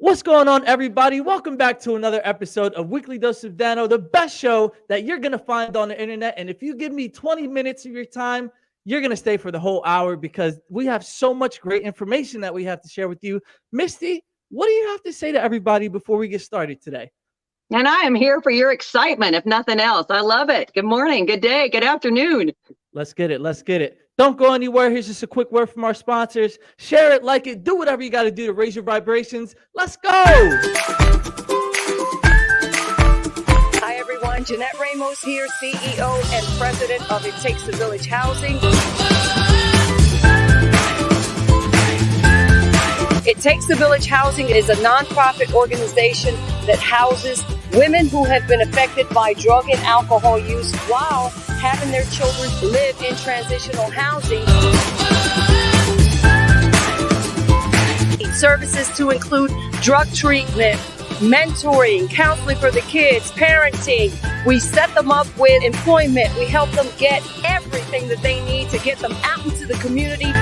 What's going on, everybody? Welcome back to another episode of Weekly Dose of Dano, the best show that you're going to find on the internet. And if you give me 20 minutes of your time, you're going to stay for the whole hour because we have so much great information that we have to share with you. Misty, what do you have to say to everybody before we get started today? And I am here for your excitement, if nothing else. I love it. Good morning, good day, good afternoon. Let's get it. Let's get it. Don't go anywhere. Here's just a quick word from our sponsors. Share it, like it, do whatever you got to do to raise your vibrations. Let's go. Hi, everyone. Jeanette Ramos here, CEO and President of It Takes a Village Housing. It Takes a Village Housing is a nonprofit organization that houses women who have been affected by drug and alcohol use while having their children live in transitional housing. Services to include drug treatment, mentoring, counseling for the kids, parenting. We set them up with employment. We help them get everything that they need to get them out into the community.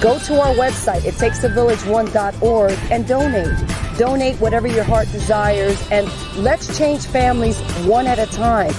Go to our website, ittakesavillage1.org, and donate. Donate whatever your heart desires, and let's change families one at a time.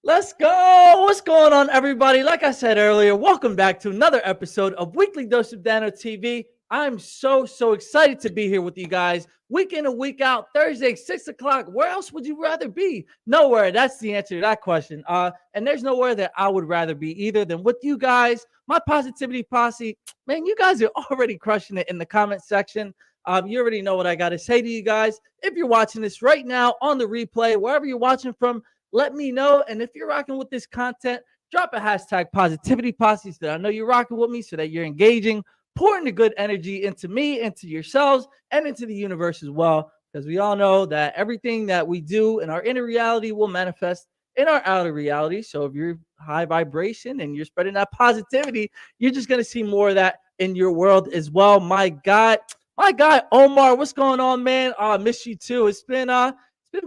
Let's go. What's going on, everybody? Like I said earlier, welcome back to another episode of Weekly Dose of Dano TV. I'm so excited to be here with you guys week in and week out, Thursday, 6 o'clock. Where else would you rather be? Nowhere. That's the answer to that question. And there's nowhere that I would rather be either than with you guys. My positivity posse, man, you guys are already crushing it in the comment section. You already know what I got to say to you guys. If you're watching this right now on the replay, wherever you're watching from, let me know. And if you're rocking with this content, drop a hashtag positivity posse so that I know you're rocking with me, so that you're engaging, pouring the good energy into me, into yourselves, and into the universe as well. Because we all know that everything that we do in our inner reality will manifest in our outer reality. So if you're high vibration and you're spreading that positivity, you're just going to see more of that in your world as well. My guy Omar, what's going on, man? I miss you too. It's been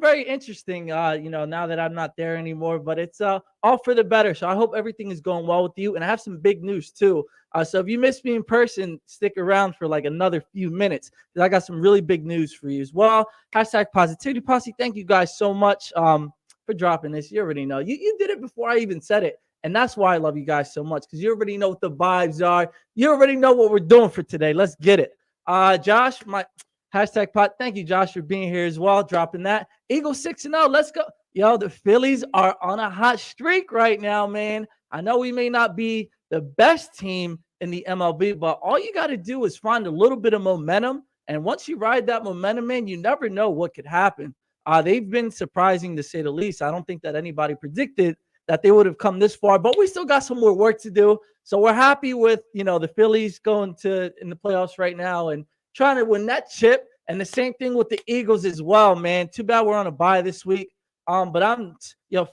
very interesting, now that I'm not there anymore, but it's all for the better. So I hope everything is going well with you. And I have some big news too. So if you miss me in person, stick around for like another few minutes, because I got some really big news for you as well. Hashtag positivity posse. Thank you guys so much for dropping this. You already know. You did it before I even said it. And that's why I love you guys so much, because you already know what the vibes are. You already know what we're doing for today. Let's get it. Josh, my hashtag pot. Thank you, Josh, for being here as well. Dropping that. Eagles 6-0. Let's go. Yo, the Phillies are on a hot streak right now, man. I know we may not be the best team in the MLB, but all you got to do is find a little bit of momentum And once you ride that momentum in, you never know what could happen. They've been surprising to say the least. I don't think that anybody predicted that they would have come this far, but we still got some more work to do. So we're happy with, the Phillies going to in the playoffs right now and trying to win that chip. And the same thing with the Eagles as well, man. Too bad we're on a bye this week. But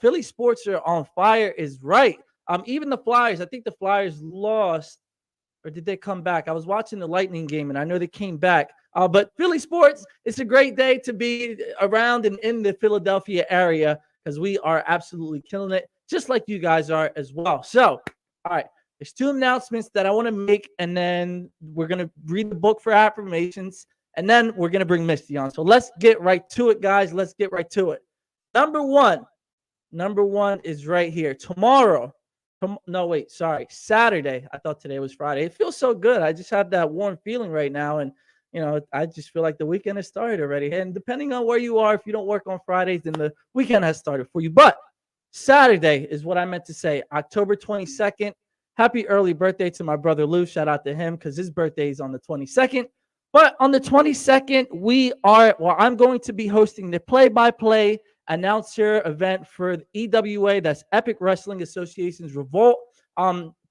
Philly sports are on fire is right. Even the Flyers, I think the Flyers lost, or did they come back? I was watching the Lightning game, and I know they came back. But Philly sports, it's a great day to be around and in the Philadelphia area because we are absolutely killing it, just like you guys are as well. So, all right, there's 2 announcements that I want to make, and then we're going to read the book for affirmations, and then we're going to bring Misty on. So let's get right to it, guys. Let's get right to it. Number one is right here. Saturday. I thought today was Friday. It feels so good. I just have that warm feeling right now. And, I just feel like the weekend has started already. And depending on where you are, if you don't work on Fridays, then the weekend has started for you. But Saturday is what I meant to say. October 22nd. Happy early birthday to my brother Lou. Shout out to him because his birthday is on the 22nd. But on the 22nd, I'm going to be hosting the play-by-play announcer event for the EWA, that's Epic Wrestling Association's Revolt.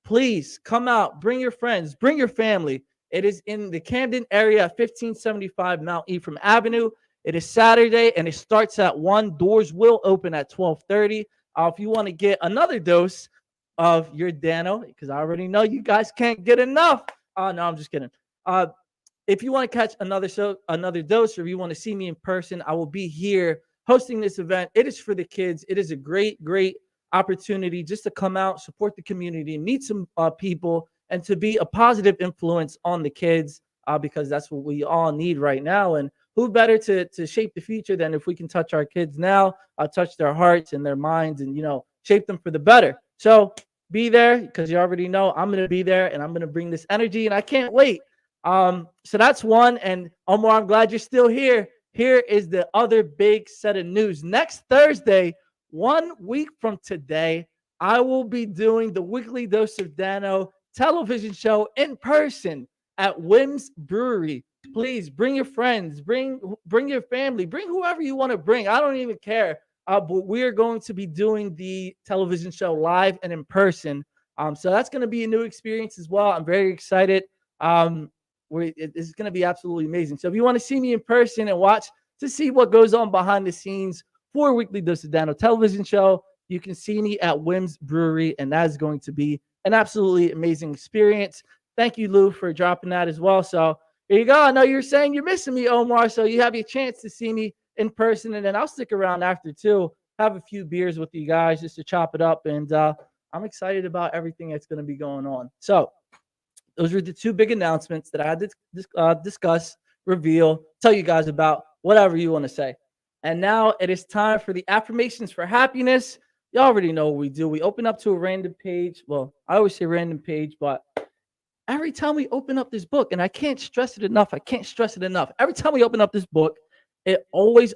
Please come out, bring your friends, bring your family. It is in the Camden area, 1575 Mount Ephraim Avenue. It is Saturday, and it starts at 1. Doors will open at 12:30. If you want to get another dose of your Dano, because I already know you guys can't get enough. No, I'm just kidding. If you want to catch another dose, or if you want to see me in person, I will be here hosting this event. It is for the kids. It is a great opportunity just to come out, support the community, meet some people, and to be a positive influence on the kids because that's what we all need right now. And who better to shape the future than if we can touch our kids now, touch their hearts and their minds and, shape them for the better. So be there because you already know I'm going to be there and I'm going to bring this energy and I can't wait. So that's one. And Omar, I'm glad you're still here. Here is the other big set of news. Next Thursday, 1 week from today, I will be doing the Weekly Dose of Dano television show in person at Wim's Brewery. Please bring your friends, bring your family, bring whoever you want to bring. I don't even care. But we are going to be doing the television show live and in person. So that's going to be a new experience as well. I'm very excited. It's going to be absolutely amazing. So if you want to see me in person and watch to see what goes on behind the scenes for Weekly Dose of Dano television show, you can see me at Wim's Brewery, and that is going to be an absolutely amazing experience. Thank you, Lou, for dropping that as well. So here you go. I know you're saying you're missing me, Omar, so you have your chance to see me in person, and then I'll stick around after too, have a few beers with you guys just to chop it up, and I'm excited about everything that's going to be going on. So those were the 2 big announcements that I had to discuss, reveal, tell you guys about, whatever you want to say. And now it is time for the affirmations for happiness. You already know what we do. We open up to a random page. Well, I always say random page, but every time we open up this book, and I can't stress it enough. Every time we open up this book, it always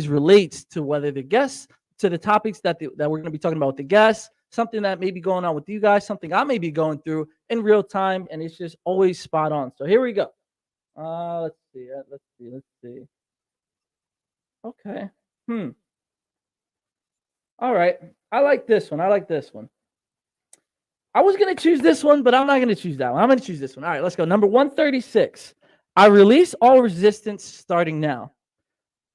relates to whether the guests, to the topics that we're going to be talking about with the guests, something that may be going on with you guys, something I may be going through in real time, and it's just always spot on. So here we go. Let's see. Okay. All right. I like this one. I was going to choose this one, but I'm not going to choose that one. I'm going to choose this one. All right, let's go. Number 136. I release all resistance starting now.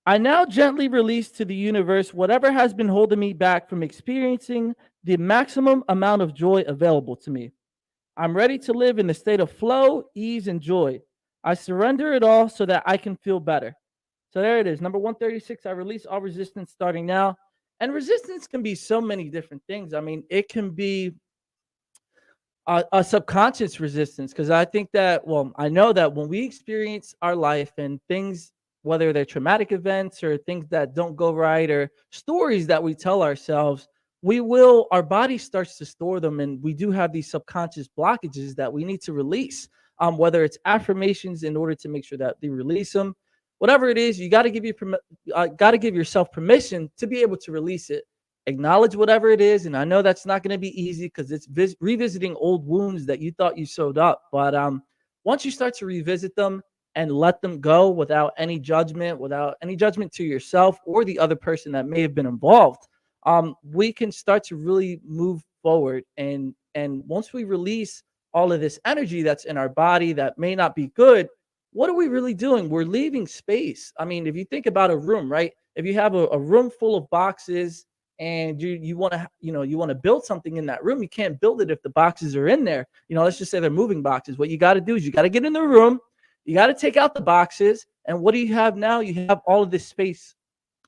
I now gently release to the universe whatever has been holding me back from experiencing the maximum amount of joy available to me. I'm ready to live in a state of flow, ease, and joy. I surrender it all so that I can feel better. So there it is. Number 136, I release all resistance starting now. And resistance can be so many different things. I mean, it can be a subconscious resistance, because I think that, I know that when we experience our life and things, whether they're traumatic events or things that don't go right or stories that we tell ourselves, our body starts to store them, and we do have these subconscious blockages that we need to release, whether it's affirmations in order to make sure that they release them. Whatever it is, you got to give yourself permission to be able to release it. Acknowledge whatever it is, and I know that's not going to be easy because it's revisiting old wounds that you thought you sewed up. But once you start to revisit them, and let them go without any judgment to yourself or the other person that may have been involved, we can start to really move forward. And once we release all of this energy that's in our body that may not be good, what are we really doing? We're leaving space. I mean, if you think about a room, right? If you have a room full of boxes and you want to, you want to build something in that room, you can't build it if the boxes are in there. Let's just say they're moving boxes. What you got to do is you got to get in the room, you got to take out the boxes, and what do you have now? You have all of this space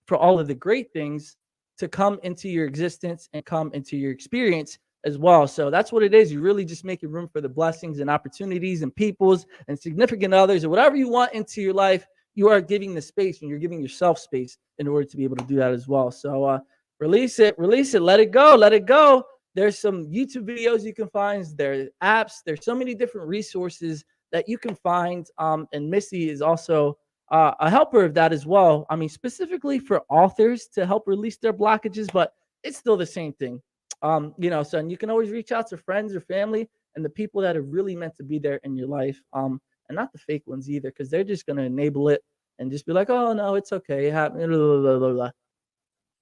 for all of the great things to come into your existence and come into your experience as well. So that's what it is. You're really just making room for the blessings and opportunities and peoples and significant others or whatever you want into your life. You are giving the space, and you're giving yourself space in order to be able to do that as well. So release it, let it go. There's some YouTube videos you can find. There's apps. There's so many different resources that you can find. And Misti is also a helper of that as well. I mean, specifically for authors to help release their blockages, but it's still the same thing. So and you can always reach out to friends or family and the people that are really meant to be there in your life. And not the fake ones either, because they're just going to enable it and just be like, oh no, it's okay. It happened. Blah, blah, blah, blah.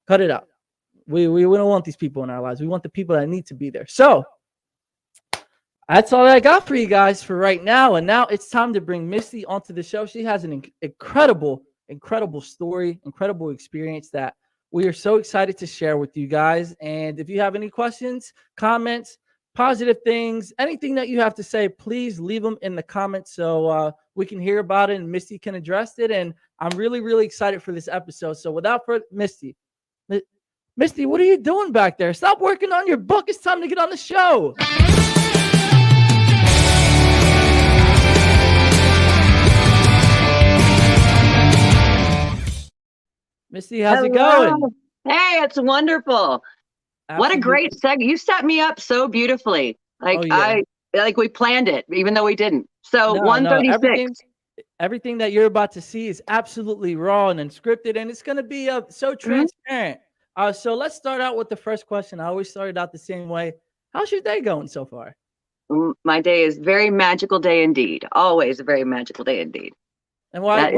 Cut it out. We don't want these people in our lives. We want the people that need to be there. So that's all I got for you guys for right now. And now it's time to bring Misti onto the show. She has an incredible story, incredible experience that we are so excited to share with you guys. And if you have any questions, comments, positive things, anything that you have to say, please leave them in the comments so we can hear about it and Misti can address it. And I'm really, really excited for this episode. So without further, Misti, what are you doing back there? Stop working on your book. It's time to get on the show. Misti, how's it going? Hey, it's wonderful. Absolutely. What a great segment. You set me up so beautifully. Like we planned it, even though we didn't. So 136. Everything that you're about to see is absolutely raw and unscripted, and it's going to be so transparent. So let's start out with the first question. I always started out the same way. How's your day going so far? My day is very magical day indeed. Always a very magical day indeed. And why?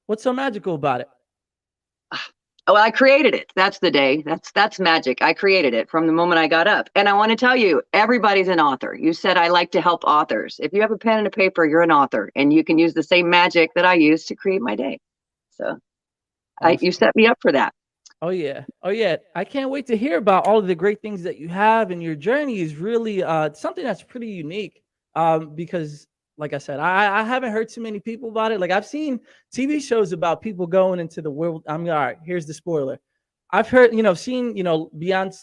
What's so magical about it? Oh, I created it. That's the day. That's magic. I created it from the moment I got up. And I want to tell you, everybody's an author. You said I like to help authors. If you have a pen and a paper, you're an author, and you can use the same magic that I use to create my day. So you set me up for that. Oh yeah. I can't wait to hear about all of the great things that you have, and your journey is really something that's pretty unique because like I said, I haven't heard too many people about it. Like I've seen TV shows about people going into the world. All right, here's the spoiler. I've heard, seen, beyond,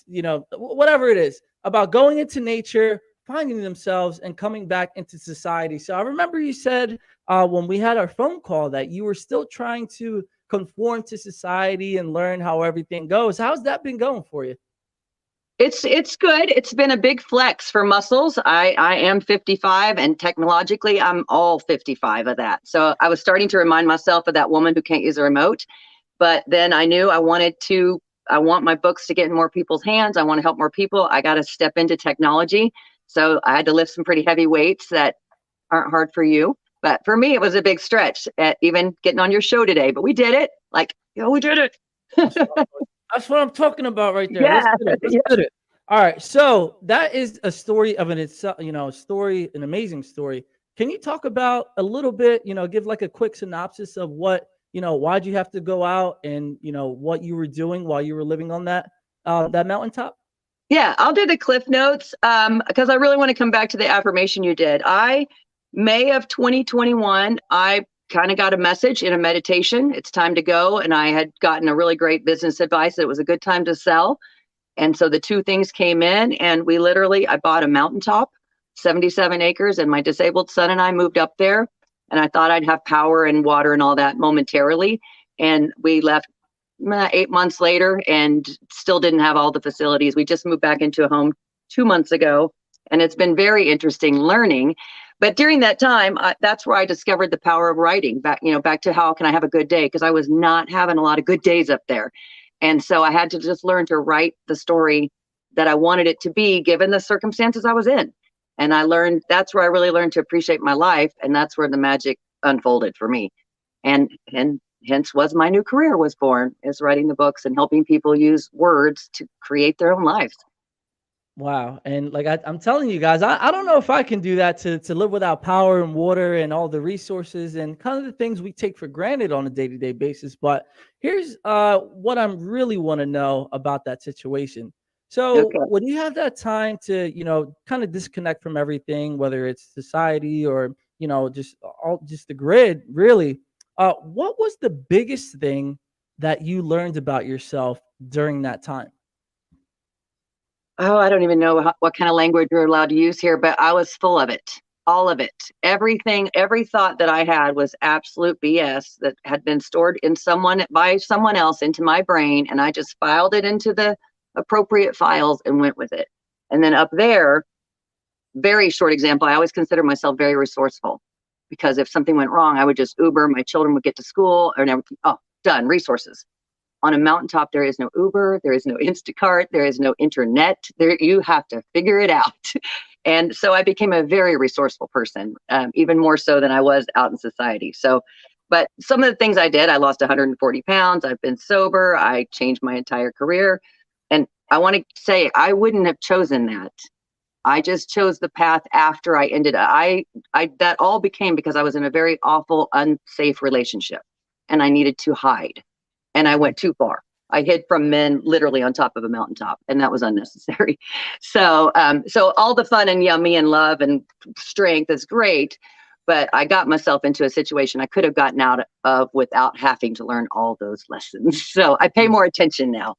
whatever it is about going into nature, finding themselves and coming back into society. So I remember you said when we had our phone call that you were still trying to conform to society and learn how everything goes. How's that been going for you? It's good. It's been a big flex for muscles. I am 55, and technologically I'm all 55 of that. So I was starting to remind myself of that woman who can't use a remote. But then I knew I want my books to get in more people's hands. I want to help more people. I got to step into technology. So I had to lift some pretty heavy weights that aren't hard for you. But for me, it was a big stretch at even getting on your show today. But we did it. We did it. That's what I'm talking about right there. Yeah. Let's do it. All right. So that is a story of an amazing story. Can you talk about a little bit, give like a quick synopsis of what, why'd you have to go out and, what you were doing while you were living on that mountaintop? Yeah, I'll do the cliff notes because I really want to come back to the affirmation you did. May of 2021, I kind of got a message in a meditation. It's time to go. And I had gotten a really great business advice that it was a good time to sell. And so the two things came in, and I bought a mountaintop, 77 acres, and my disabled son and I moved up there. And I thought I'd have power and water and all that momentarily. And we left 8 months later and still didn't have all the facilities. We just moved back into a home 2 months ago. And it's been very interesting learning. But during that time, that's where I discovered the power of writing. Back to how can I have a good day? Because I was not having a lot of good days up there. And so I had to just learn to write the story that I wanted it to be, given the circumstances I was in. And that's where I really learned to appreciate my life. And that's where the magic unfolded for me. And hence was my new career was born, is writing the books and helping people use words to create their own lives. Wow. And like I'm telling you guys, I don't know if I can do that to live without power and water and all the resources and kind of the things we take for granted on a day-to-day basis. But here's what I'm really want to know about that situation. So Okay. when you have that time to, kind of disconnect from everything, whether it's society or, just the grid, really, what was the biggest thing that you learned about yourself during that time? Oh, I don't even know what kind of language you're allowed to use here, but I was full of it, all of it. Everything, every thought that I had was absolute BS that had been stored by someone else into my brain, and I just filed it into the appropriate files and went with it. And then up there, very short example, I always consider myself very resourceful, because if something went wrong, I would just Uber, my children would get to school, or never, done, resources. On a mountaintop, there is no Uber, there is no Instacart, there is no internet. You have to figure it out. And so I became a very resourceful person, even more so than I was out in society. So, but some of the things I did, I lost 140 pounds. I've been sober. I changed my entire career. And I want to say, I wouldn't have chosen that. I just chose the path after I ended. That all became because I was in a very awful, unsafe relationship, and I needed to hide. And I went too far. I hid from men literally on top of a mountaintop, and that was unnecessary. So all the fun and yummy and love and strength is great, but I got myself into a situation I could have gotten out of without having to learn all those lessons. So I pay more attention now.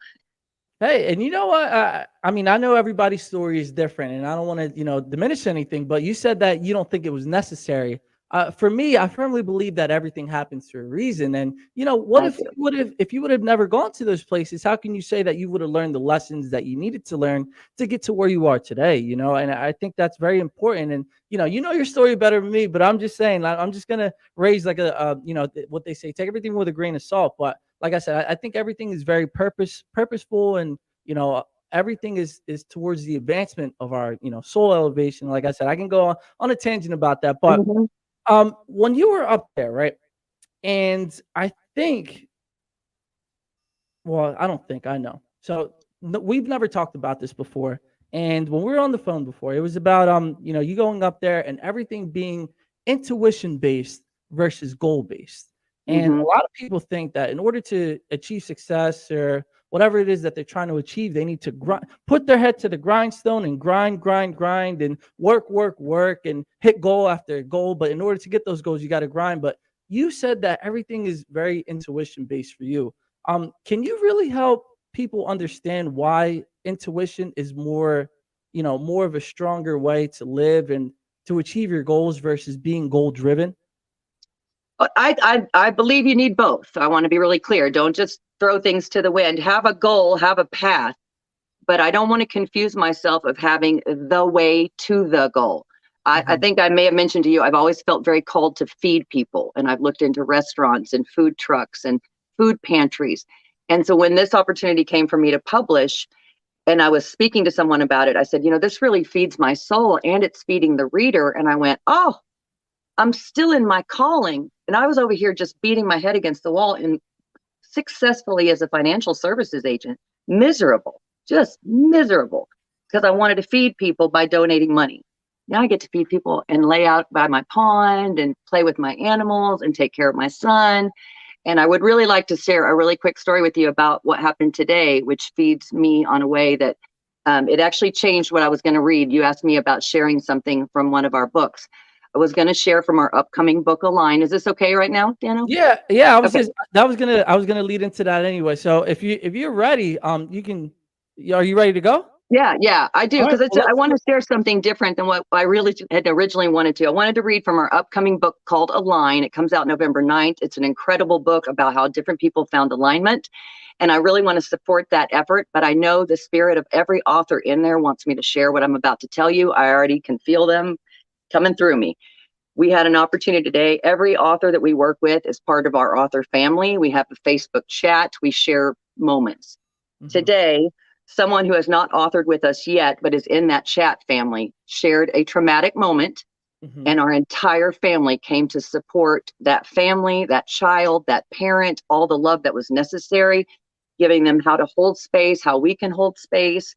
Hey, and you know what? I mean, I know everybody's story is different, and I don't want to, diminish anything. But you said that you don't think it was necessary. For me, I firmly believe that everything happens for a reason. And what Thank if you would have never gone to those places? How can you say that you would have learned the lessons that you needed to learn to get to where you are today? And I think that's very important. And you know your story better than me, but I'm just saying, I'm just gonna raise like what they say, take everything with a grain of salt. But like I said, I think everything is very purposeful, and everything is towards the advancement of our soul elevation. Like I said, I can go on a tangent about that, but Mhm. when you were up there, right? And I think, well, I don't think I know. So we've never talked about this before. And when we were on the phone before, it was about you going up there and everything being intuition based versus goal based. And a Mhm. lot of people think that in order to achieve success or whatever it is that they're trying to achieve, they need to put their head to the grindstone and grind and work and hit goal after goal. But in order to get those goals, you got to grind. But you said that everything is very intuition based for you. Can you really help people understand why intuition is more of a stronger way to live and to achieve your goals versus being goal driven? I believe you need both. I want to be really clear. Don't just throw things to the wind. Have a goal, have a path, but I don't want to confuse myself of having the way to the goal. I think I may have mentioned to you, I've always felt very called to feed people, and I've looked into restaurants and food trucks and food pantries. And so when this opportunity came for me to publish, and I was speaking to someone about it, I said, this really feeds my soul and it's feeding the reader. And I went, oh, I'm still in my calling. And I was over here just beating my head against the wall and successfully as a financial services agent, miserable, just miserable, because I wanted to feed people by donating money. Now I get to feed people and lay out by my pond and play with my animals and take care of my son. And I would really like to share a really quick story with you about what happened today, which feeds me on a way that it actually changed what I was going to read. You asked me about sharing something from one of our books. I was going to share from our upcoming book, Align. Is this okay right now, Dano? Yeah. I was Okay. I was gonna lead into that anyway. So if you're ready, you can. Are you ready to go? Yeah, I do. All right. Because Well, I let's want do to share something different than what I really had originally wanted to. I wanted to read from our upcoming book called Align. It comes out November 9th. It's an incredible book about how different people found alignment. And I really want to support that effort. But I know the spirit of every author in there wants me to share what I'm about to tell you. I already can feel them coming through me. We had an opportunity today. Every author that we work with is part of our author family. We have a Facebook chat. We share moments. Today, someone who has not authored with us yet, but is in that chat family, shared a traumatic moment Mhm. And our entire family came to support that family, that child, that parent, all the love that was necessary, giving them how to hold space, how we can hold space,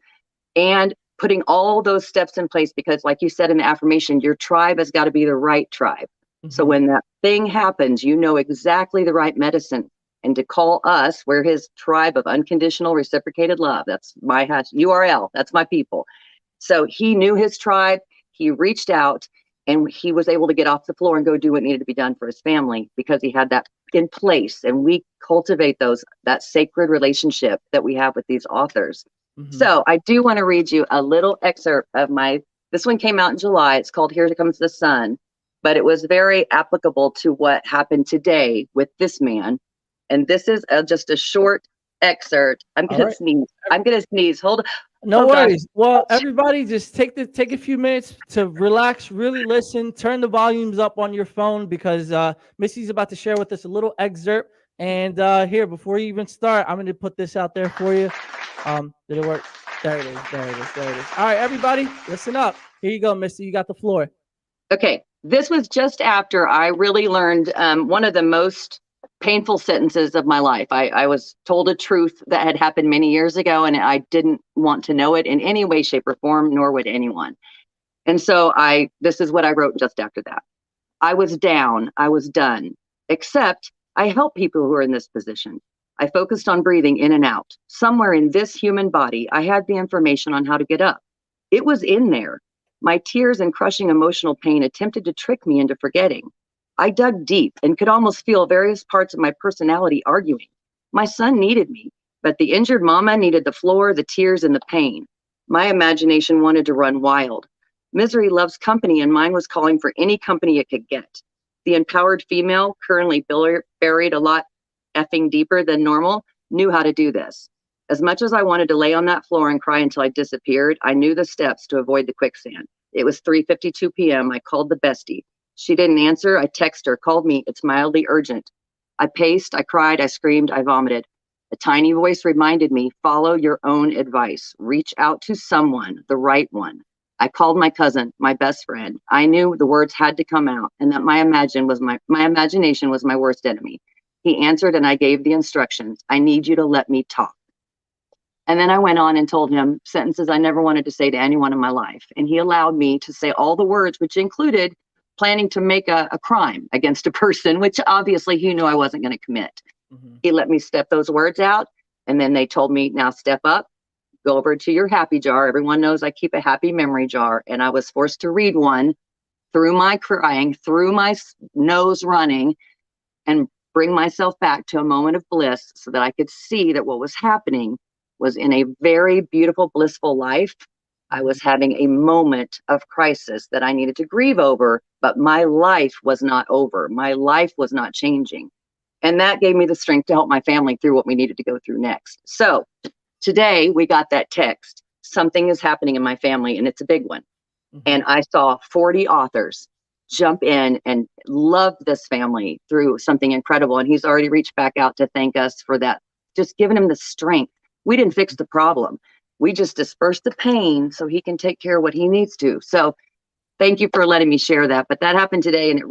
and putting all those steps in place. Because like you said in the affirmation, your tribe has got to be the right tribe. So Mhm. when that thing happens, you know exactly the right medicine. And to call us, we're his tribe of unconditional reciprocated love. That's my URL. That's my people. So he knew his tribe. He reached out and he was able to get off the floor and go do what needed to be done for his family because he had that in place. And we cultivate that sacred relationship that we have with these authors. Mhm. So I do want to read you a little excerpt of this one came out in July. It's called Here Comes the Sun, but it was very applicable to what happened today with this man. And this is just a short excerpt. I'm All going to right. sneeze. I'm going to sneeze. Hold on. No Oh, gosh. worries. Well, everybody just take a few minutes to relax, really listen, turn the volumes up on your phone because Misty's about to share with us a little excerpt. And here, before you even start, I'm going to put this out there for you. Did it work? There it is. There it is. There it is. All right, everybody, listen up. Here you go, Misty. You got the floor. Okay. This was just after I really learned one of the most painful sentences of my life. I was told a truth that had happened many years ago, and I didn't want to know it in any way, shape, or form, nor would anyone. And so this is what I wrote just after that. I was down. I was done. Except I help people who are in this position. I focused on breathing in and out. Somewhere in this human body, I had the information on how to get up. It was in there. My tears and crushing emotional pain attempted to trick me into forgetting. I dug deep and could almost feel various parts of my personality arguing. My son needed me, but the injured mama needed the floor, the tears, and the pain. My imagination wanted to run wild. Misery loves company, and mine was calling for any company it could get. The empowered female, currently buried a lot effing deeper than normal, knew how to do this. As much as I wanted to lay on that floor and cry until I disappeared, I knew the steps to avoid the quicksand. It was 3:52 p.m. I called the bestie. She didn't answer. I texted her, called me. It's mildly urgent. I paced, I cried, I screamed, I vomited. A tiny voice reminded me, follow your own advice. Reach out to someone, the right one. I called my cousin, my best friend. I knew the words had to come out and that my imagination was my worst enemy. He answered and I gave the instructions. I need you to let me talk. And then I went on and told him sentences I never wanted to say to anyone in my life. And he allowed me to say all the words, which included planning to make a crime against a person, which obviously he knew I wasn't going to commit. Mhm. He let me step those words out. And then they told me, now step up, go over to your happy jar. Everyone knows I keep a happy memory jar. And I was forced to read one through my crying, through my nose running, and bring myself back to a moment of bliss so that I could see that what was happening was in a very beautiful, blissful life. I was having a moment of crisis that I needed to grieve over, but my life was not over. My life was not changing. And that gave me the strength to help my family through what we needed to go through next. So today we got that text. Something is happening in my family and it's a big one. Mhm. And I saw 40 authors jump in and love this family through something incredible. And he's already reached back out to thank us for that, just giving him the strength. We didn't fix the problem. We just dispersed the pain so he can take care of what he needs to. So thank you for letting me share that. But that happened today and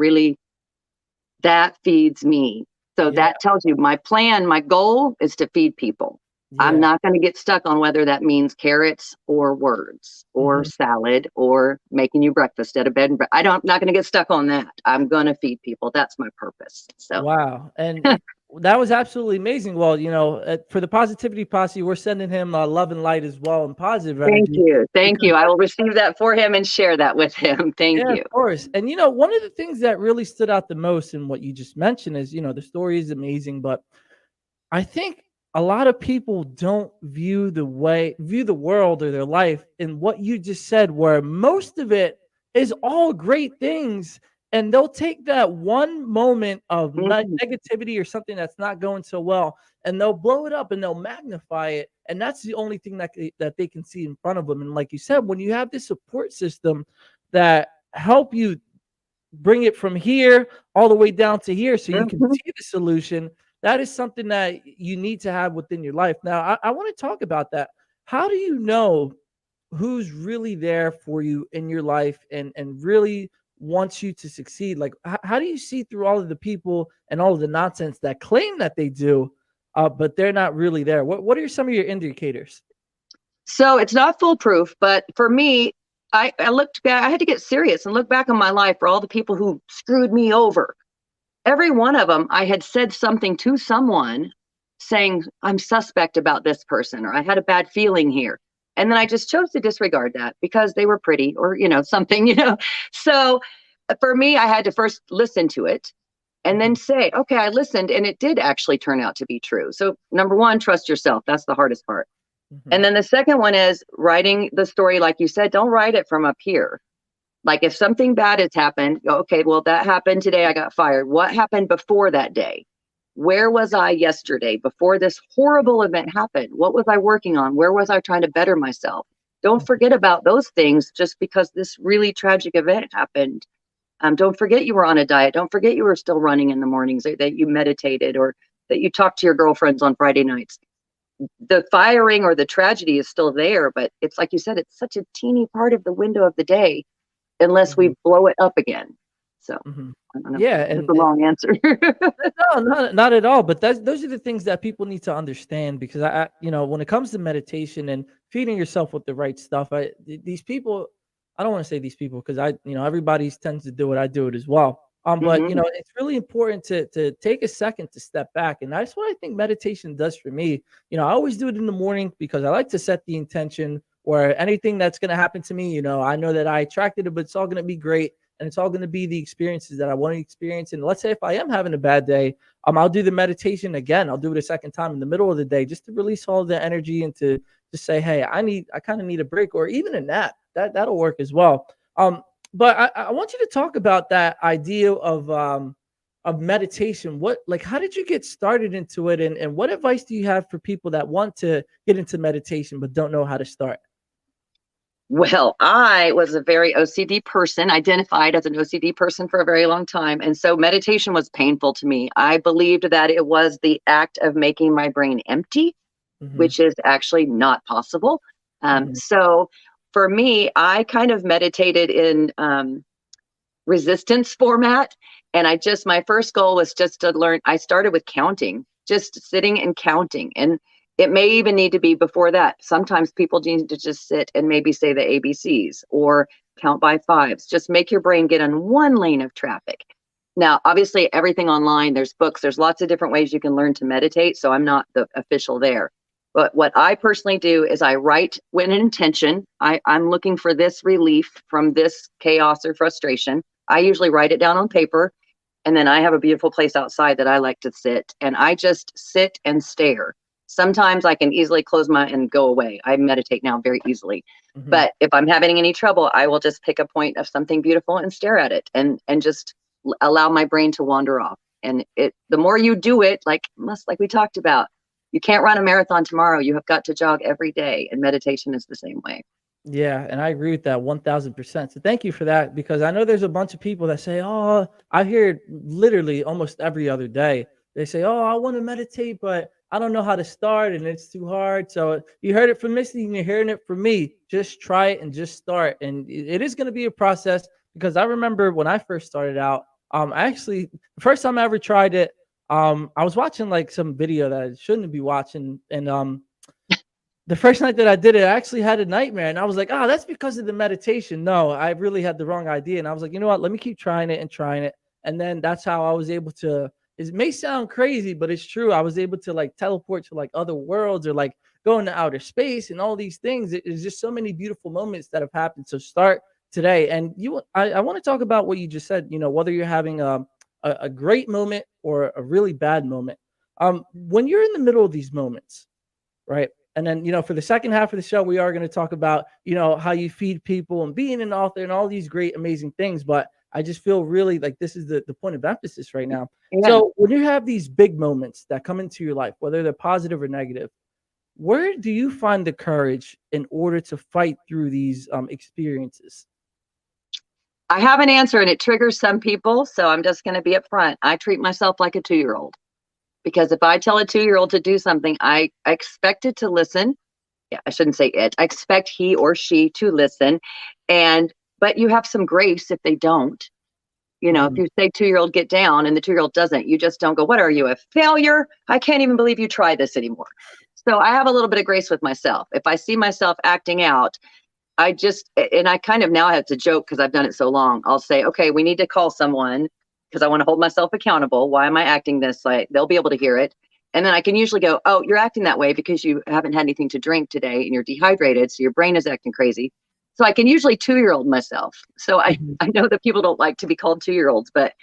that feeds me. So that tells you my plan, my goal is to feed people. I'm not going to get stuck on whether that means carrots or words or salad or making you breakfast at a bed and I'm not going to get stuck on that. I'm going to feed people. That's my purpose. So Wow. And that was absolutely amazing. Well, for the Positivity Posse, we're sending him love and light as well and positive energy. Thank you. Thank you. I will receive that for him and share that with him. Thank you. Of course. And one of the things that really stood out the most in what you just mentioned is, the story is amazing, but I think a lot of people don't view the world or their life in what you just said, where most of it is all great things. And they'll take that one moment of negativity or something that's not going so well, and they'll blow it up and they'll magnify it. And that's the only thing that they can see in front of them. And like you said, when you have this support system that help you bring it from here all the way down to here so you can see the solution, that is something that you need to have within your life. Now, I want to talk about that. How do you know who's really there for you in your life and really wants you to succeed? Like, how do you see through all of the people and all of the nonsense that claim that they do, but they're not really there? What are some of your indicators? So it's not foolproof, but for me, I looked back, I had to get serious and look back on my life for all the people who screwed me over. Every one of them, I had said something to someone saying, I'm suspect about this person, or I had a bad feeling here. And then I just chose to disregard that because they were pretty or, something, So for me, I had to first listen to it and then say, okay, I listened and it did actually turn out to be true. So number one, trust yourself. That's the hardest part. And then the second one is writing the story. Like you said, don't write it from up here. Like if something bad has happened, okay, well, that happened today. I got fired. What happened before that day? Where was I yesterday before this horrible event happened? What was I working on? Where was I trying to better myself? Don't forget about those things just because this really tragic event happened. Don't forget you were on a diet. Don't forget you were still running in the mornings, or that you meditated, or that you talked to your girlfriends on Friday nights. The firing or the tragedy is still there, but it's like you said, it's such a teeny part of the window of the day unless we blow it up again. So I don't know. Yeah, it's a long answer. No, not at all. But those are the things that people need to understand, because I when it comes to meditation and feeding yourself with the right stuff, these people, I don't want to say these people because everybody tends to do it. I do it as well. But it's really important to take a second to step back, and that's what I think meditation does for me. I always do it in the morning because I like to set the intention, or anything that's going to happen to me. I know that I attracted it, but it's all going to be great, and it's all going to be the experiences that I want to experience. And let's say if I am having a bad day, I'll do the meditation again. I'll do it a second time in the middle of the day just to release all the energy and to just say, hey, I kind of need a break, or even a nap. That'll work as well. But I want you to talk about that idea of meditation. How did you get started into it? And what advice do you have for people that want to get into meditation but don't know how to start? Well, I was a very OCD person, identified as an OCD person for a very long time. And so meditation was painful to me. I believed that it was the act of making my brain empty, which is actually not possible. So for me, I kind of meditated in resistance format. And my first goal was just to learn. I started with counting, just sitting and counting. And it may even need to be before that. Sometimes people need to just sit and maybe say the ABCs or count by fives. Just make your brain get on one lane of traffic. Now, obviously, everything online, there's books, there's lots of different ways you can learn to meditate. So I'm not the official there. But what I personally do is I write with an intention. I'm looking for this relief from this chaos or frustration. I usually write it down on paper. And then I have a beautiful place outside that I like to sit. And I just sit and stare. Sometimes I can easily close and go away. I meditate now very easily. But if I'm having any trouble, I will just pick a point of something beautiful and stare at it and just allow my brain to wander off. And the more you do it, like we talked about, you can't run a marathon tomorrow. You have got to jog every day. And meditation is the same way. Yeah, and I agree with that 1000%. So thank you for that, because I know there's a bunch of people that say, oh, I hear it literally almost every other day. They say, oh, I want to meditate, but I don't know how to start and it's too hard. So you heard it from Misty and you're hearing it from me. Just try it and just start. And it is going to be a process, because I remember when I first started out, the first time I ever tried it, I was watching like some video that I shouldn't be watching. And the first night that I did it, I actually had a nightmare. And I was like, oh, that's because of the meditation. No, I really had the wrong idea. And I was like, you know what? Let me keep trying it and trying it. And then that's how I was able to, it may sound crazy, but it's true. I was able to like teleport to like other worlds, or like go into outer space and all these things. It's just so many beautiful moments that have happened. So start today. And I want to talk about what you just said, whether you're having a great moment or a really bad moment. When you're in the middle of these moments, right? And then, for the second half of the show, we are going to talk about, how you feed people and being an author and all these great, amazing things. But I just feel really like this is the point of emphasis right now. Yeah. So when you have these big moments that come into your life, whether they're positive or negative, where do you find the courage in order to fight through these experiences? I have an answer, and it triggers some people. So I'm just going to be upfront. I treat myself like a 2-year-old. Because if I tell a 2-year-old to do something, I expect it to listen. Yeah, I shouldn't say it. I expect he or she to listen. but you have some grace if they don't. You know, if you say 2-year-old get down and the 2-year-old doesn't, you just don't go, what are you, a failure? I can't even believe you tried this anymore. So I have a little bit of grace with myself. If I see myself acting out, and I kind of now have to joke because I've done it so long. I'll say, okay, we need to call someone because I want to hold myself accountable. Why am I acting this way? They'll be able to hear it. And then I can usually go, oh, you're acting that way because you haven't had anything to drink today and you're dehydrated. So your brain is acting crazy. So I can usually 2-year-old myself. So I know that people don't like to be called 2-year-olds, but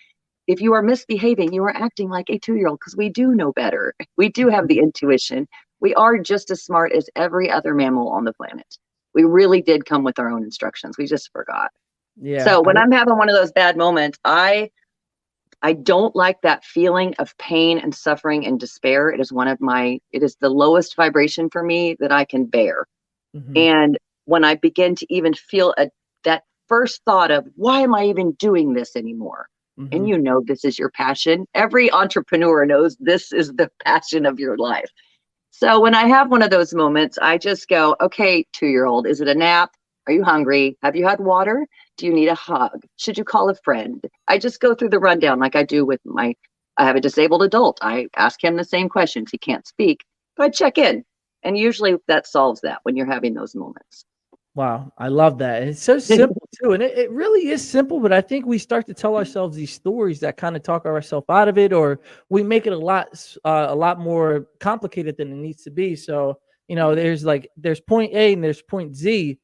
if you are misbehaving, you are acting like a 2-year-old because we do know better. We do have the intuition. We are just as smart as every other mammal on the planet. We really did come with our own instructions. We just forgot. Yeah. So when I'm having one of those bad moments, I don't like that feeling of pain and suffering and despair. It is the lowest vibration for me that I can bear. And when I begin to even feel that first thought of, why am I even doing this anymore? And you know, this is your passion. Every entrepreneur knows this is the passion of your life. So when I have one of those moments, I just go, okay, 2-year-old, is it a nap? Are you hungry? Have you had water? Do you need a hug? Should you call a friend? I just go through the rundown like I do with I have a disabled adult. I ask him the same questions. He can't speak, but I check in. And usually that solves that when you're having those moments. Wow, I love that. And it's so simple too. And it really is simple, but I think we start to tell ourselves these stories that kind of talk ourselves out of it, or we make it a lot more complicated than it needs to be. So, you know, there's point A and there's point Z.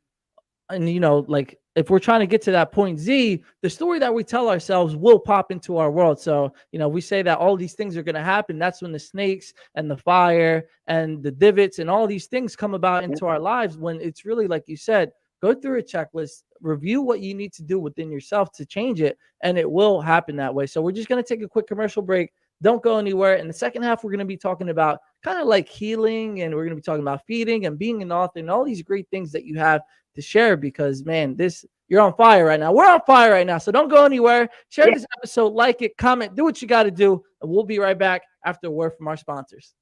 And, you know, like if we're trying to get to that point Z, the story that we tell ourselves will pop into our world. So, you know, we say that all these things are going to happen. That's when the snakes and the fire and the divots and all these things come about into our lives, when it's really, like you said, go through a checklist, review what you need to do within yourself to change it, and it will happen that way. So we're just going to take a quick commercial break. Don't go anywhere. In the second half, we're going to be talking about kind of like healing, and we're going to be talking about feeding and being an author and all these great things that you have to share, because man, you're on fire right now. We're on fire right now. So don't go anywhere. Share this episode, like it, comment, do what you got to do. And we'll be right back after a word from our sponsors.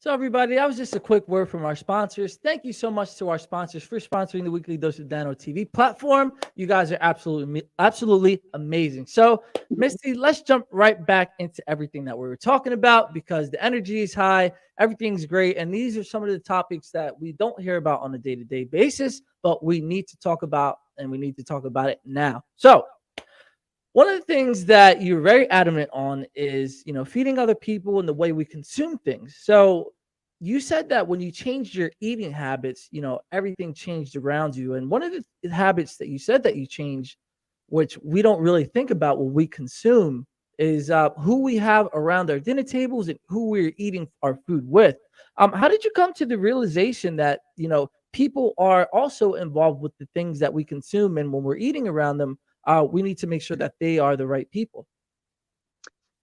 So everybody, that was just a quick word from our sponsors. Thank you so much to our sponsors for sponsoring the Weekly Dose of Dano TV platform. You guys are absolutely amazing. So Misty, let's jump right back into everything that we were talking about, because the energy is high, everything's great. And these are some of the topics that we don't hear about on a day-to-day basis, but we need to talk about, and we need to talk about it now. So One of the things that you're very adamant on is, feeding other people and the way we consume things. So you said that when you changed your eating habits, everything changed around you. And one of the habits that you said that you changed, which we don't really think about when we consume, is who we have around our dinner tables and who we're eating our food with. How did you come to the realization that, people are also involved with the things that we consume, and when we're eating around them, we need to make sure that they are the right people?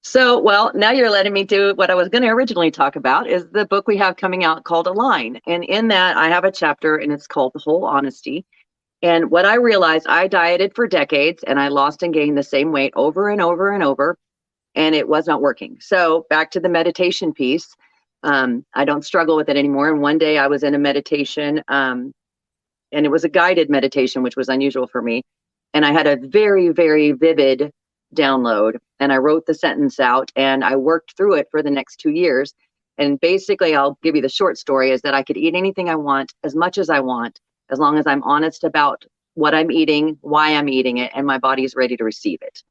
So, well, now you're letting me do what I was going to originally talk about is the book we have coming out called Align. And in that, I have a chapter and it's called The Whole Honesty. And what I realized, I dieted for decades and I lost and gained the same weight over and over and over, and it was not working. So back to the meditation piece. I don't struggle with it anymore. And one day I was in a meditation, and it was a guided meditation, which was unusual for me. And I had a very, very vivid download, and I wrote the sentence out and I worked through it for the next 2 years. And basically, I'll give you the short story, is that I could eat anything I want, as much as I want, as long as I'm honest about what I'm eating, why I'm eating it, and my body is ready to receive it.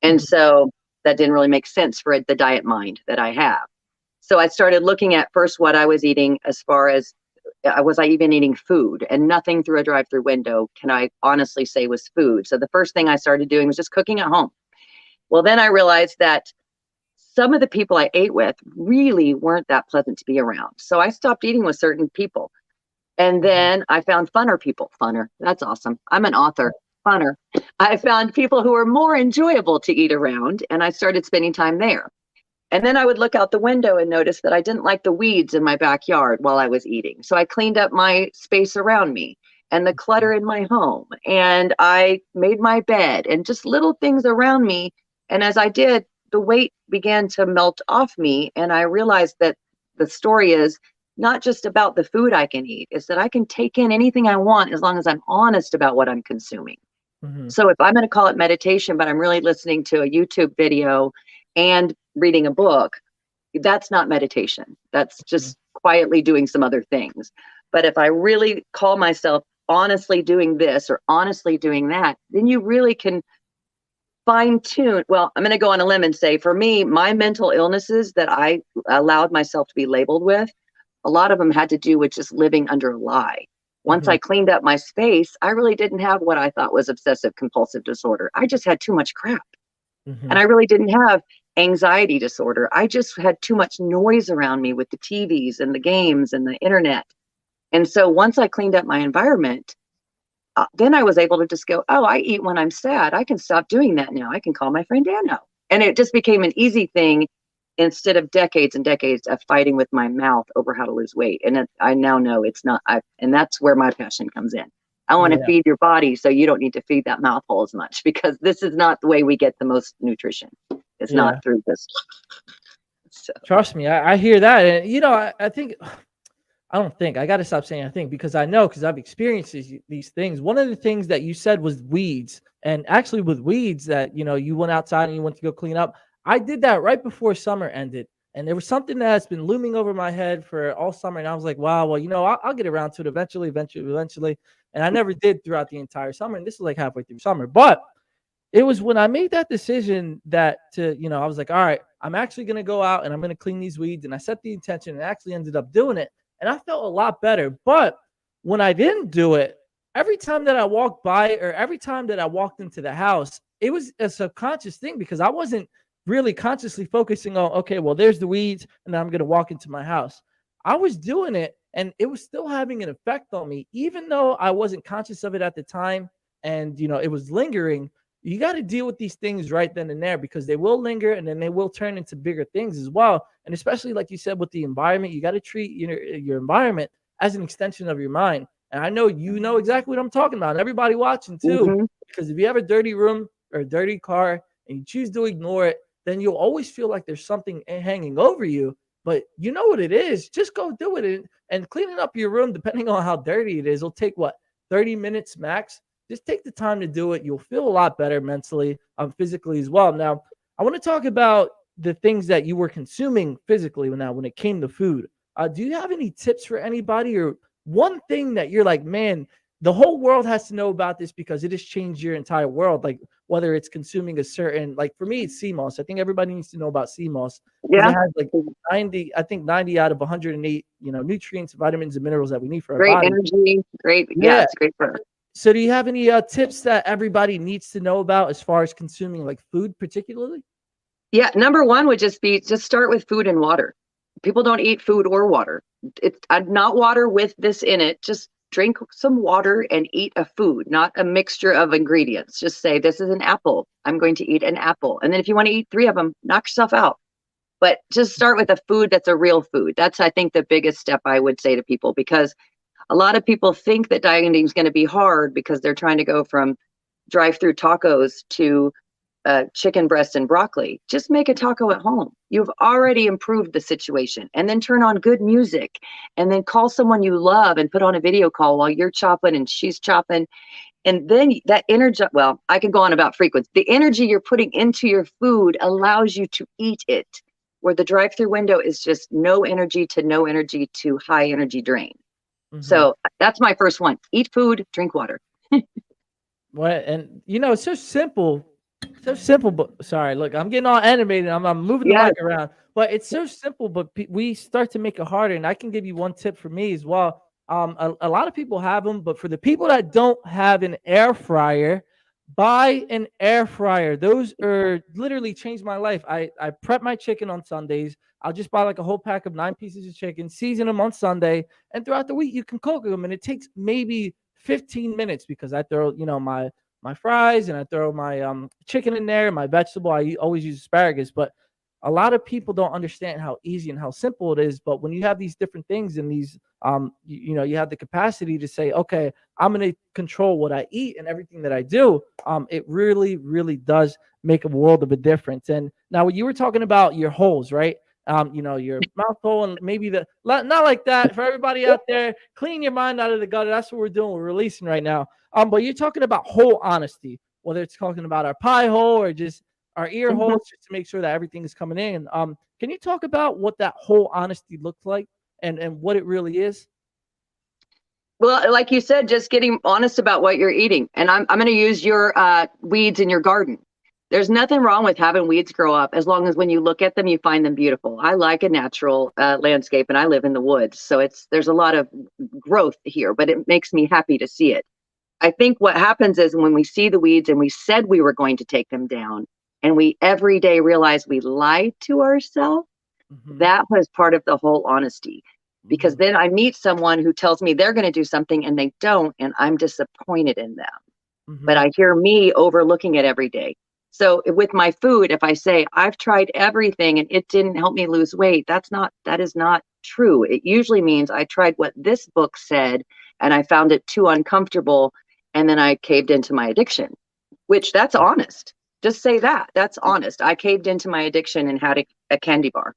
And so that didn't really make sense for the diet mind that I have. So I started looking at first what I was eating, as far as was I even eating food, and nothing through a drive-through window can I honestly say was food. So the first thing I started doing was just cooking at home. Well, then I realized that some of the people I ate with really weren't that pleasant to be around. So I stopped eating with certain people. And then I found funner people. Funner, that's awesome. I'm an author. Funner. I found people who were more enjoyable to eat around, and I started spending time there. And then I would look out the window and notice that I didn't like the weeds in my backyard while I was eating. So I cleaned up my space around me and the clutter in my home. And I made my bed and just little things around me. And as I did, the weight began to melt off me. And I realized that the story is not just about the food I can eat, it's that I can take in anything I want as long as I'm honest about what I'm consuming. So if I'm going to call it meditation, but I'm really listening to a YouTube video and reading a book, that's not meditation. That's just quietly doing some other things. But if I really call myself honestly doing this or honestly doing that, then you really can fine tune. Well, I'm going to go on a limb and say, for me, my mental illnesses that I allowed myself to be labeled with, a lot of them had to do with just living under a lie. Once I cleaned up my space, I really didn't have what I thought was obsessive compulsive disorder. I just had too much crap. And I really didn't have anxiety disorder. I just had too much noise around me with the TVs and the games and the internet. And so once I cleaned up my environment, then I was able to just go, oh, I eat when I'm sad. I can stop doing that now. I can call my friend Dano. And it just became an easy thing instead of decades and decades of fighting with my mouth over how to lose weight. And I now know it's not, and that's where my passion comes in. I want to feed your body so you don't need to feed that mouth hole as much, because this is not the way we get the most nutrition. It's not through this. So. Trust me, I hear that. And, I think, I don't think, I got to stop saying I think, because I know, because I've experienced these things. One of the things that you said was weeds. And actually with weeds that, you went outside and you went to go clean up. I did that right before summer ended. And there was something that's been looming over my head for all summer. And I was like, wow, well, I'll get around to it eventually. And I never did throughout the entire summer. And this is like halfway through summer. But it was when I made that decision that I was like, all right, I'm actually going to go out and I'm going to clean these weeds. And I set the intention and actually ended up doing it. And I felt a lot better. But when I didn't do it, every time that I walked by, or every time that I walked into the house, it was a subconscious thing, because I wasn't really consciously focusing on, okay, well, there's the weeds, and then I'm going to walk into my house. I was doing it, and it was still having an effect on me, even though I wasn't conscious of it at the time. And, it was lingering. You got to deal with these things right then and there, because they will linger, and then they will turn into bigger things as well. And especially, like you said, with the environment, you got to treat your environment as an extension of your mind. And I know you know exactly what I'm talking about, and everybody watching too, because if you have a dirty room or a dirty car and you choose to ignore it, then you'll always feel like there's something hanging over you. But you know what it is. Just go do it. And cleaning up your room, depending on how dirty it is, will take 30 minutes max. Just take the time to do it. You'll feel a lot better mentally, physically as well. Now, I want to talk about the things that you were consuming physically now when it came to food. Do you have any tips for anybody, or one thing that you're like, man, the whole world has to know about this because it has changed your entire world. Like whether it's consuming a certain, like for me, it's sea moss. I think everybody needs to know about sea moss because Yeah. it has like 90 out of 108, nutrients, vitamins, and minerals that we need for our Great body. energy. Great. Yeah, it's great for. So do you have any tips that everybody needs to know about as far as consuming like food particularly? Yeah. Number one would just be just start with food and water. People don't eat food or water. It's not water with this in it. Just drink some water and eat a food, not a mixture of ingredients. Just say, this is an apple. I'm going to eat an apple. And then if you want to eat 3 of them, knock yourself out. But just start with a food that's a real food. That's, I think, the biggest step I would say to people, because a lot of people think that dieting is going to be hard because they're trying to go from drive-through tacos to chicken breast and broccoli. Just make a taco at home. You've already improved the situation. And then turn on good music and then call someone you love and put on a video call while you're chopping and she's chopping. And then that energy, well, I could go on about frequency. The energy you're putting into your food allows you to eat it, where the drive-through window is just no energy to high energy drain. Mm-hmm. So that's my first one. Eat food, drink water. Well, and it's so simple. So simple, but sorry, look, I'm getting all animated. I'm moving the mic around, but it's so simple, but we start to make it harder. And I can give you one tip for me as well. A lot of people have them, but for the people that don't have an air fryer, buy an air fryer. Those are literally changed my life. I prep my chicken on Sundays. I'll just buy like a whole pack of 9 pieces of chicken, season them on Sunday, and throughout the week you can cook them, and it takes maybe 15 minutes because I throw my fries and I throw my chicken in there, my vegetable. I always use asparagus, but a lot of people don't understand how easy and how simple it is. But when you have these different things and these, you have the capacity to say, okay, I'm going to control what I eat and everything that I do. It really, really does make a world of a difference. And now when you were talking about your holes, right? Your mouth hole and maybe not like that for everybody out there, clean your mind out of the gutter. That's what we're doing. We're releasing right now. But you're talking about whole honesty, whether it's talking about our pie hole or just our ear holes, just to make sure that everything is coming in. Can you talk about what that whole honesty looks like and what it really is? Well, like you said, just getting honest about what you're eating. And I'm going to use your weeds in your garden. There's nothing wrong with having weeds grow up as long as when you look at them, you find them beautiful. I like a natural landscape and I live in the woods. So there's a lot of growth here, but it makes me happy to see it. I think what happens is when we see the weeds and we said we were going to take them down and we every day realize we lied to ourselves, that was part of the whole honesty. Because then I meet someone who tells me they're going to do something and they don't, and I'm disappointed in them. But I hear me overlooking it every day. So with my food, if I say I've tried everything and it didn't help me lose weight, that is not true. It usually means I tried what this book said and I found it too uncomfortable. And then I caved into my addiction, which that's honest. Just say that. That's honest. I caved into my addiction and had a candy bar.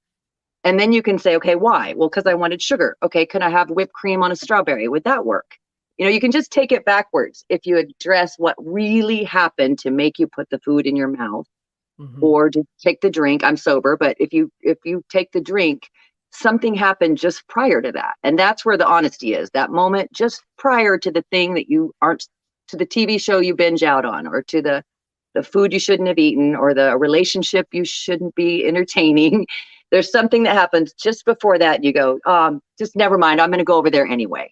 And then you can say, okay, why? Well, because I wanted sugar. Okay, could I have whipped cream on a strawberry? Would that work? You can just take it backwards. If you address what really happened to make you put the food in your mouth or to take the drink, I'm sober, but if you take the drink, something happened just prior to that. And that's where the honesty is, that moment just prior to the thing that you aren't, to the TV show you binge out on, or to the food you shouldn't have eaten, or the relationship you shouldn't be entertaining. There's something that happens just before that. And you go, just never mind. I'm going to go over there anyway.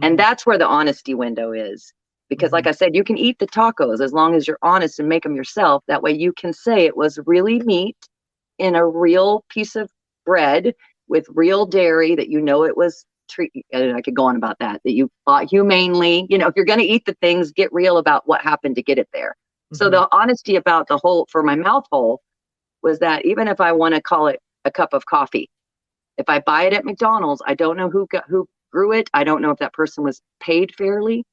And that's where the honesty window is. Because like I said, you can eat the tacos as long as you're honest and make them yourself. That way you can say it was really meat in a real piece of bread with real dairy, that it was and I could go on about that you bought humanely. If you're going to eat the things, get real about what happened to get it there. So the honesty about the whole, for my mouth hole, was that even if I want to call it a cup of coffee, if I buy it at McDonald's, I don't know who grew it. I don't know if that person was paid fairly.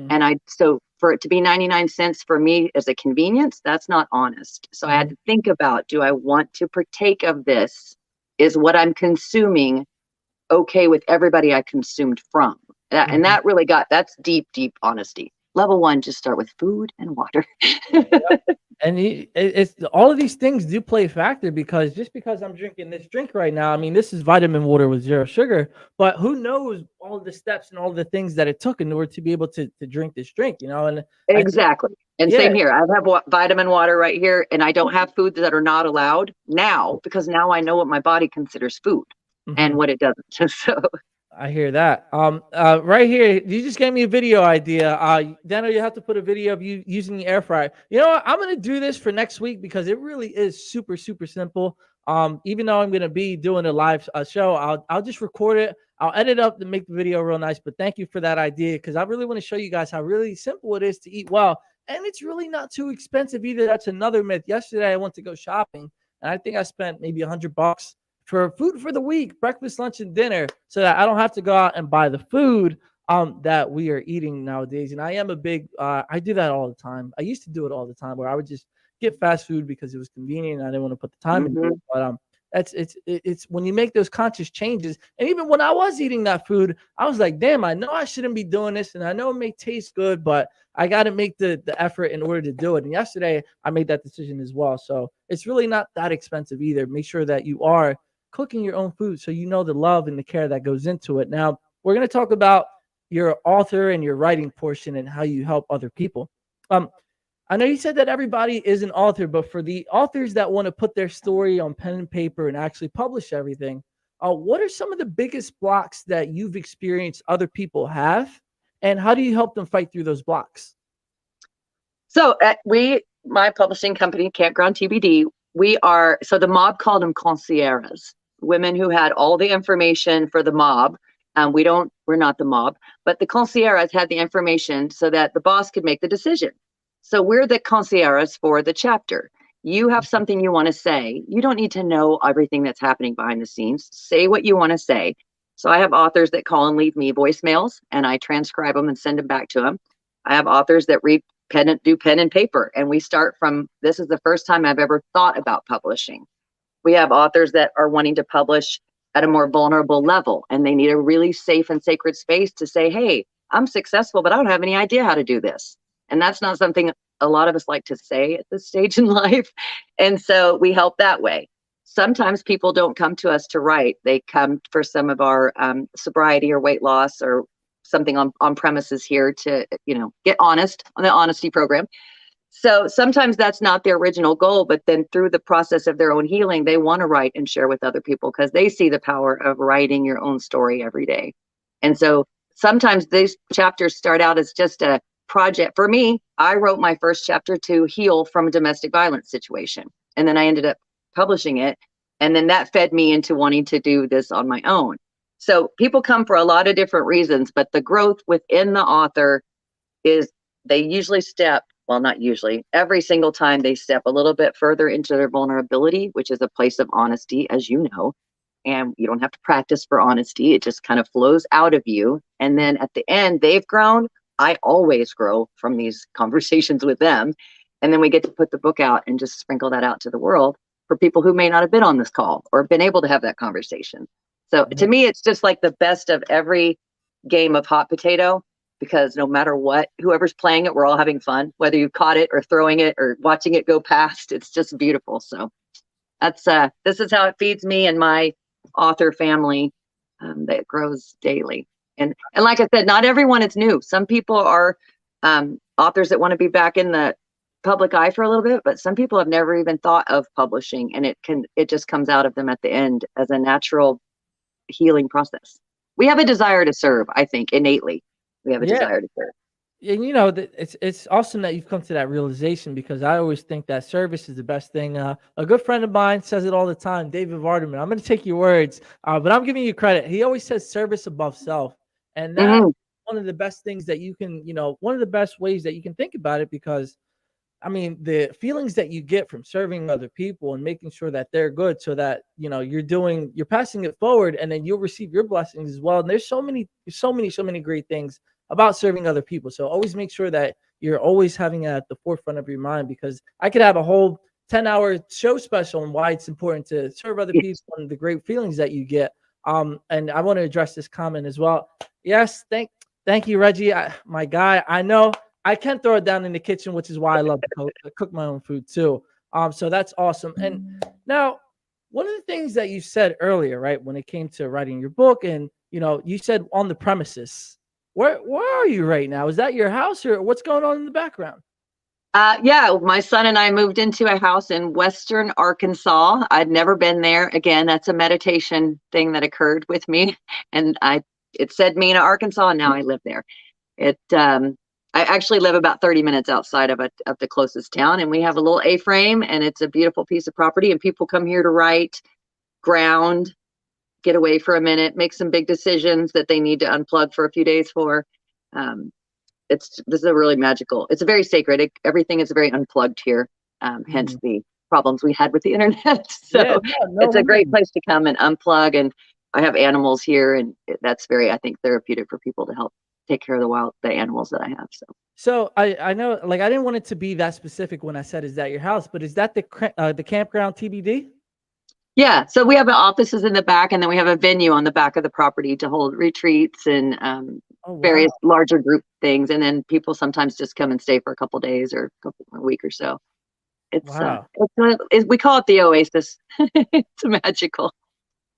And so for it to be 99 cents for me as a convenience, that's not honest. So I had to think about, do I want to partake of this? Is what I'm consuming okay with everybody I consumed from? And that really that's deep, deep honesty. Level 1, just start with food and water. And it's all of these things do play a factor, because just because I'm drinking this drink right now, I mean, this is vitamin water with 0 sugar, but who knows all the steps and all the things that it took in order to be able to drink this drink, you know? And I think, Exactly. And yeah, same here. I have vitamin water right here, and I don't have foods that are not allowed now because now I know what my body considers food and mhm, what it doesn't. So I hear that. Right here, you just gave me a video idea. Daniel, you have to put a video of you using the air fryer. You know what? I'm gonna do this for next week because it really is super, super simple. Even though I'm gonna be doing a live show, I'll just record it. I'll edit up to make the video real nice. But thank you for that idea, because I really want to show you guys how really simple it is to eat well, and it's really not too expensive either. That's another myth. Yesterday, I went to go shopping, and I think I spent maybe $100 for food for the week, breakfast, lunch, and dinner, so that I don't have to go out and buy the food that we are eating nowadays. And I am a big I do that all the time. I used to do it all the time, where I would just get fast food because it was convenient and I didn't want to put the time into mhm. it. But it's when you make those conscious changes. And even when I was eating that food, I was like, damn, I know I shouldn't be doing this, and I know it may taste good, but I got to make the effort in order to do it. And yesterday I made that decision as well. So it's really not that expensive either. Make sure that you are cooking your own food, so you know the love and the care that goes into it. Now, we're going to talk about your author and your writing portion and how you help other people. Um, I know you said that everybody is an author, but for the authors that want to put their story on pen and paper and actually publish everything, what are some of the biggest blocks that you've experienced other people have, and how do you help them fight through those blocks? So my publishing company, Campground TBD, so the mob called them concierges, women who had all the information for the mob. We're not the mob, but the concierges had the information so that the boss could make the decision. So we're the concierges for the chapter. You have something you want to say. You don't need to know everything that's happening behind the scenes. Say what you want to say. So I have authors that call and leave me voicemails, and I transcribe them and send them back to them. I have authors that do pen and paper, and we start from, this is the first time I've ever thought about publishing. We have authors that are wanting to publish at a more vulnerable level, and they need a really safe and sacred space to say, hey, I'm successful, but I don't have any idea how to do this. And that's not something a lot of us like to say at this stage in life. And so we help that way. Sometimes people don't come to us to write. They come for some of our sobriety or weight loss or something on premises here to, get honest on the honesty program. So sometimes that's not their original goal, but then through the process of their own healing, they want to write and share with other people because they see the power of writing your own story every day. And so sometimes these chapters start out as just a project. For me, I wrote my first chapter to heal from a domestic violence situation. And then I ended up publishing it. And then that fed me into wanting to do this on my own. So people come for a lot of different reasons, but the growth within the author is they usually not usually, every single time they step a little bit further into their vulnerability, which is a place of honesty, as you know, and you don't have to practice for honesty. It just kind of flows out of you. And then at the end, they've grown. I always grow from these conversations with them. And then we get to put the book out and just sprinkle that out to the world for people who may not have been on this call or been able to have that conversation. So to me, it's just like the best of every game of hot potato, because no matter what, whoever's playing it, we're all having fun, whether you caught it or throwing it or watching it go past. It's just beautiful. So that's this is how it feeds me and my author family that grows daily. And like I said, not everyone is new. Some people are authors that want to be back in the public eye for a little bit, but some people have never even thought of publishing, and it just comes out of them at the end as a natural healing process. We have a desire to serve, I think, innately. We have a desire to serve. And it's awesome that you've come to that realization, because I always think that service is the best thing. A good friend of mine says it all the time, David Vardaman. I'm going to take your words, but I'm giving you credit. He always says service above self, and that's one of the best things that you can, one of the best ways that you can think about it, because I mean, the feelings that you get from serving other people and making sure that they're good, so that, you're passing it forward, and then you'll receive your blessings as well. And there's so many great things about serving other people. So always make sure that you're always having it at the forefront of your mind, because I could have a whole 10-hour show special on why it's important to serve other people and the great feelings that you get. And I want to address this comment as well. Yes. Thank you, Reggie. My guy. I know I can throw it down in the kitchen, which is why I love to cook my own food too. So that's awesome. And now, one of the things that you said earlier, right, when it came to writing your book, and you said on the premises. Where are you right now? Is that your house, or what's going on in the background? Yeah, my son and I moved into a house in Western Arkansas. I'd never been there. Again, that's a meditation thing that occurred with me, and it said Mena, Arkansas, and now I live there. I actually live about 30 minutes outside of the closest town, and we have a little A-frame, and it's a beautiful piece of property, and people come here to write, ground, get away for a minute, make some big decisions that they need to unplug for a few days for. This is a really magical, it's a very sacred, everything is very unplugged here, hence the problems we had with the internet. So it's a great place to come and unplug, and I have animals here, and that's very, I think, therapeutic for people to help take care of the animals that I have. So I know, like, I didn't want it to be that specific when I said, is that your house, but is that the campground TBD? Yeah, so we have offices in the back, and then we have a venue on the back of the property to hold retreats and various larger group things. And then people sometimes just come and stay for a couple days or a week or so. It's we call it the oasis. It's magical.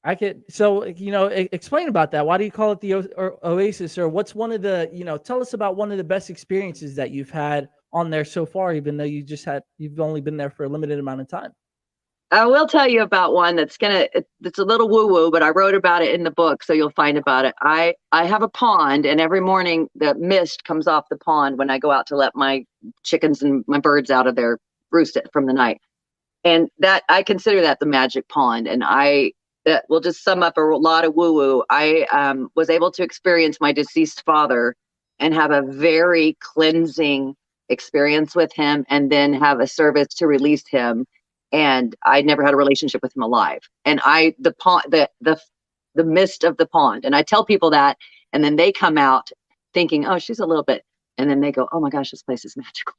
Explain about that. Why do you call it the oasis, or what's one of the, tell us about one of the best experiences that you've had on there so far, even though you've only been there for a limited amount of time. I will tell you about one it's a little woo-woo, but I wrote about it in the book, so you'll find about it. I have a pond, and every morning the mist comes off the pond when I go out to let my chickens and my birds out of their roost from the night. And that, I consider that the magic pond. And that will just sum up a lot of woo-woo. I was able to experience my deceased father and have a very cleansing experience with him, and then have a service to release him. And I never had a relationship with him alive. And the mist of the pond. And I tell people that, and then they come out thinking, oh, she's a little bit. And then they go, oh my gosh, this place is magical.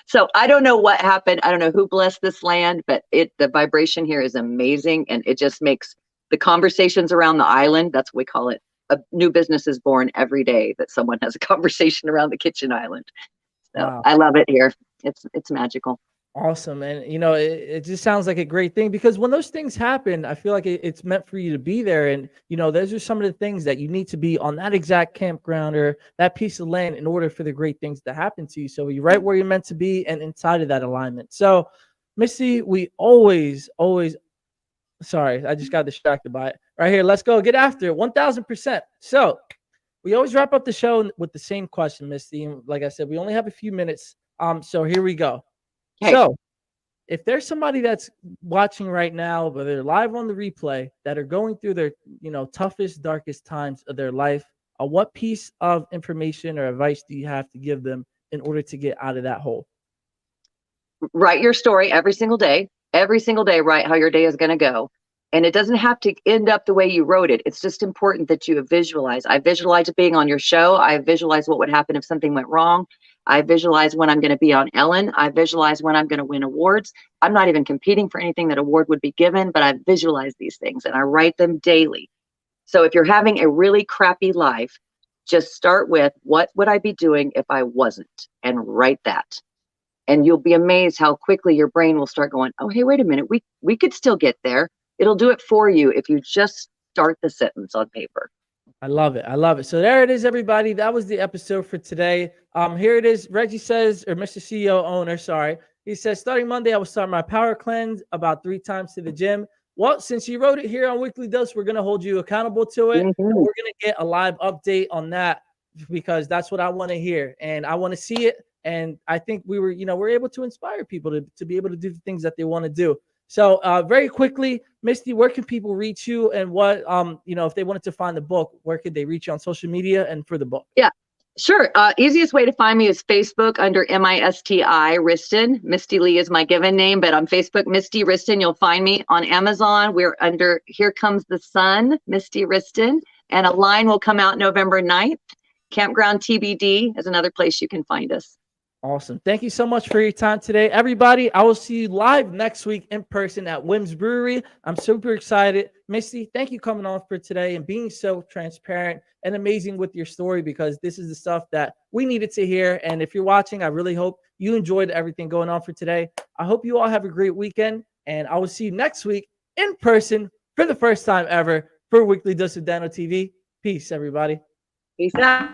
So I don't know what happened. I don't know who blessed this land, but the vibration here is amazing. And it just makes the conversations around the island, that's what we call it. A new business is born every day that someone has a conversation around the kitchen island. So wow. I love it here. It's magical. Awesome. And it just sounds like a great thing, because when those things happen, I feel like it's meant for you to be there. And those are some of the things that you need to be on that exact campground or that piece of land in order for the great things to happen to you. So you're right where you're meant to be and inside of that alignment. So Misty, we always sorry, I just got distracted by it right here. Let's go get after it. 1000%. So we always wrap up the show with the same question, Misty. And like I said, we only have a few minutes. So here we go. Okay. So if there's somebody that's watching right now, but they're live on the replay, that are going through their, toughest, darkest times of their life, what piece of information or advice do you have to give them in order to get out of that hole? Write your story every single day. Every single day, write how your day is going to go. And it doesn't have to end up the way you wrote it. It's just important that you visualize. I visualized being on your show. I visualized what would happen if something went wrong. I visualize when I'm going to be on Ellen. I visualize when I'm going to win awards. I'm not even competing for anything that award would be given, but I visualize these things and I write them daily. So if you're having a really crappy life, just start with, what would I be doing if I wasn't? And write that. And you'll be amazed how quickly your brain will start going, oh, hey, wait a minute. We could still get there. It'll do it for you if you just start the sentence on paper. I love it. I love it. So there it is, everybody. That was the episode for today. Here it is. Reggie says, or Mr. CEO owner, sorry. He says, starting Monday, I will start my power cleanse about 3 times to the gym. Well, since you wrote it here on Weekly Dose, we're going to hold you accountable to it. Mm-hmm. We're going to get a live update on that, because that's what I want to hear. And I want to see it. And I think we're able to inspire people to be able to do the things that they want to do. So very quickly, Misty, where can people reach you, and what, if they wanted to find the book, where could they reach you on social media and for the book? Yeah, sure. Easiest way to find me is Facebook under Misti Wriston. Misty Lee is my given name, but on Facebook, Misti Wriston, you'll find me. On Amazon, we're under Here Comes the Sun, Misti Wriston, and a line will come out November 9th. Campground TBD is another place you can find us. Awesome. Thank you so much for your time today, everybody. I will see you live next week in person at Wim's Brewery. I'm super excited. Misty, thank you coming on for today and being so transparent and amazing with your story, because this is the stuff that we needed to hear. And if you're watching, I really hope you enjoyed everything going on for today. I hope you all have a great weekend, and I will see you next week in person for the first time ever for Weekly Dose of Dano TV. Peace, everybody. Peace out.